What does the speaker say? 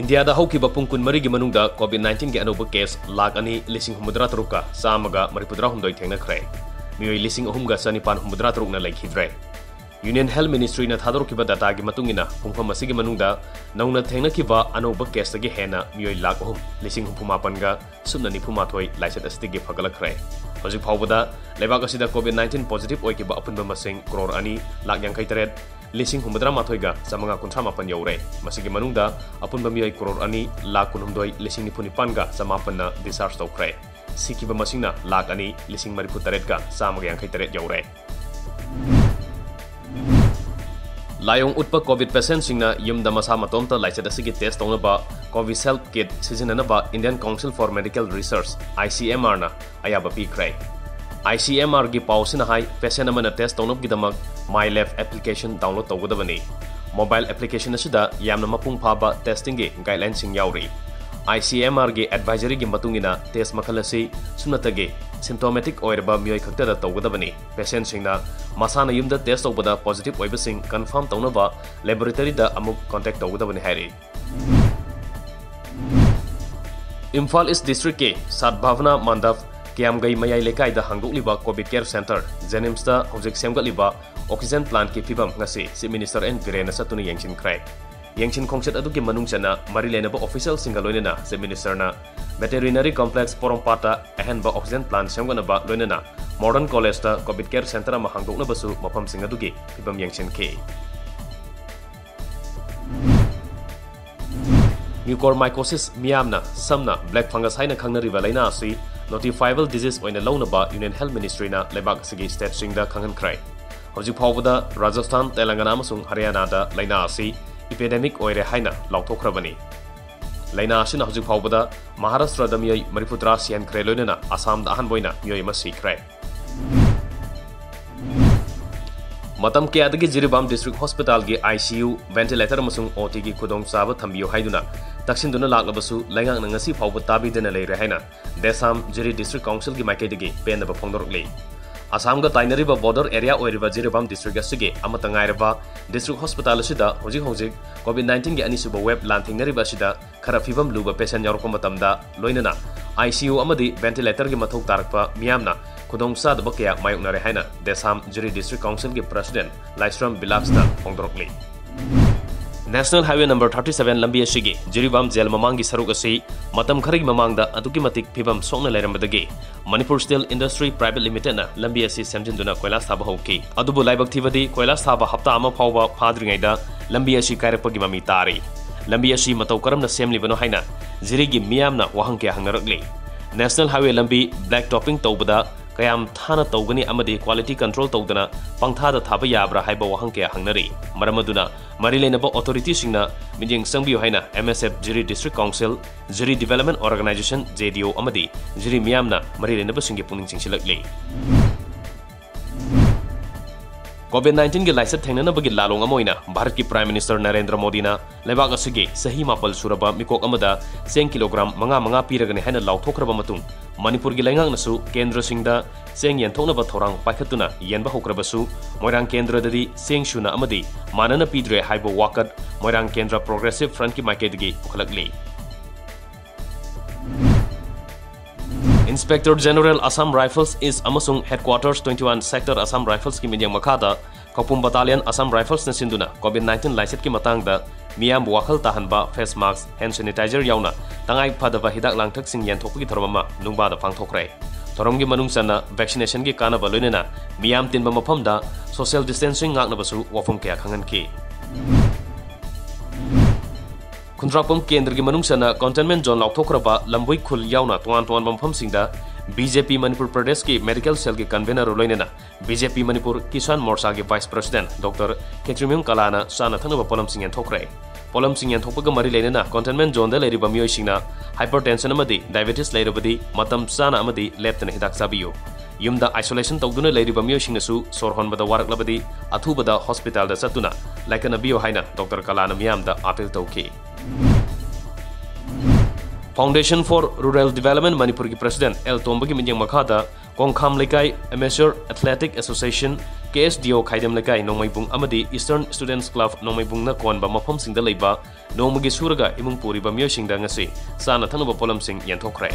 India da hauki ba pungkun mari gi manungda COVID-19 gi anoba case lakh ani lising humudra taruka samaga maripudra humdoi thengna khre mioi lising ahumga sanipan humudra tarukna laikhidre Union Health Ministry na thador ki ba data gi matungina pungpham asigi manungda nauna thengna ki ba anoba case gi hena mioi lakh ahum lising humapan ga sumna ni phuma thoi license asti gi phagala khre hojik phawbada lebak asida COVID-19 positive oi ki ba apunba masing crore ani lakh yang kaitret lising humudra mathoiga samanga kuntra mapan yaure masigi manungda apunba mioi crore ani lakh kunumdoi lising ni punipan ga samapan na discharge tokre sikiba masingna lakh ani lising maripu taret ga samaga yang kaitret yaure Layong utpa COVID patient singna yumda masa matomta laicet asigi test tongnaba COVID self kit sizinanaba Indian Council for Medical Research ICMR na ayaba pikre ICMR gi pausina hai patient amana test tongnab gidamak MyLab application download tawgadabani mobile application asida yamna mapung phaba testing gi guidelines sing yauri ICMR gi advisory gi matungina test makhalasi sunatage symptomatic oirba mioi khakta da tawgadabani patient singna masana yumda test tawbada positive oiba sing confirm tawnaba laboratory da amuk contact tawgadabani hairi Imphal East District ke Sadbhavana Mandap Kiamgai Mayai Lekai da hangdokliba COVID Care Center Jenims da hojik semgatliba oxygen plant ki phibam ngasi si Minister N Virena satuni yengchin krai Yengchin khongset aduki manungchana marilenaba official singaloinena si Minister na Veterinary Complex Porompata ahenba oxygen plant semganaba loinena Modern College da COVID Care Center ma hangdokna basu mapam singadugi phibam yengchin ke Mucormycosis miyamna samna black fungus haina khangnariba laina asi notifiable disease oina launaba Union Health Ministry na lebak sigi state singda khangan krai hojik phawbada Rajasthan Telangana amasung Haryana da laina asi epidemic oire haina lauthokrabani laina asina hojik phawbada Maharashtra da miyai mariputra sian kre loinana Assam da ahan boina miyai masi krai Matam ke adagi Jiribam District Hospital gi ICU ventilator amasung OT gi khudong saba thambiyo haiduna taksinduna laklabasu laingang ngasi phawba tabidena leire haina Desam Jiri District Council gi maikaidagi penaba phongdorokle Assam ga tainariba border area oiriba Jiribam District asige amatangairaba District Hospital asida hojik COVID-19 gi anisuba web lanthingnariba asida khara fibam luba patient yarokpa matamda loinana ICU amadi ventilator gi mathok tarakpa miyamna khudong sadaba kya mayoknare haina Desam Jiri District Council gi President Laisram Bilapsta phongdorokle National Highway number 37 lambi asigi Jiribam Jail mamangi saruk asi matam kharigi mamangda aduki matik phibam sokna leirambadagi Manipur Steel Industry Private Limited na lambi asi semjinduna koilas thaba hauki adubu laibak thibadi koilas thaba hapta ama phawba phadringaida lambi asi kairakpagi mami tari lambi asi matau karamna semlibano haina Jirigi miyamna wahang kya hangarakli National Highway lambi black topping tawbada kayam thana tawgani amadi quality control tawdana pangthada thaba yabra haiba wahang kya hangnari maramaduna marilenaba authority singna mijing sangbiyo haina MSF Jiri District Council Jiri Development Organization JDO amadi Jiri miyamna marilenaba singi puning chingsilakli COVID-19 gi laisat thengnana bagi lalong amoina Bharat ki Prime Minister Narendra Modi na lebak asigi sahi mapal suraba mikok amada 100 kilogram manga piragani haina lauthokraba matung Manipur gi laingang nasu kendra singda seng yenthoknaba thorang paikhatuna yenba hokrabasu Moirang Kendra dadi seng shuna amadi manana pidre haibo wakat Moirang Kendra Progressive Front ki maikedagi pukhalakli Inspector General Assam Rifles is amasung Headquarters 21 Sector Assam Rifles ki minyang makada Kapum Battalion Assam Rifles na sinduna COVID-19 laiset ki matangda miyam wakhal tahanba face mask hand sanitizer yauna tangai phadaba hidak langthak sing yenthokgi thormama nungba da pangthokrai thoromgi manungsana vaccination gi kana baloinena miyam tinba maphamda social distancing ngakna basu wafum kya khangan ki Kundrapam Kendra gi manungsana containment zone lauthokraba lamboi khul yauna tuan bampham singda BJP Manipur Pradesh ki medical cell ki convener loinena BJP Manipur Kisan Morcha ki Vice President Dr. Ketrimim Kalana sana thangba polam singen thokre polam singen thokpaga mari leinena containment zone da leiriba mioi singna hypertension amadi diabetes leirabadi matam sana amadi leptana hidak sabiyo yumda isolation tawduna leiriba mioi singnasu sorhonbada waraklabadi athubada hospital da satuna laikana biyo haina Dr. Kalana miyam da appeal tawki Foundation for Rural Development Manipur ki President L Tombagi minjang makhada Kongkham Lekai Amateur Athletic Association KSDO Khaidam Lekai Nomaibung Amadi Eastern Students Club Nomaibungna Konba Mafam Singda Leiba Nomagi Suraga Imung Puri Bamyo Singda Ngasi Sana Thanaba Polam Sing Yanthokre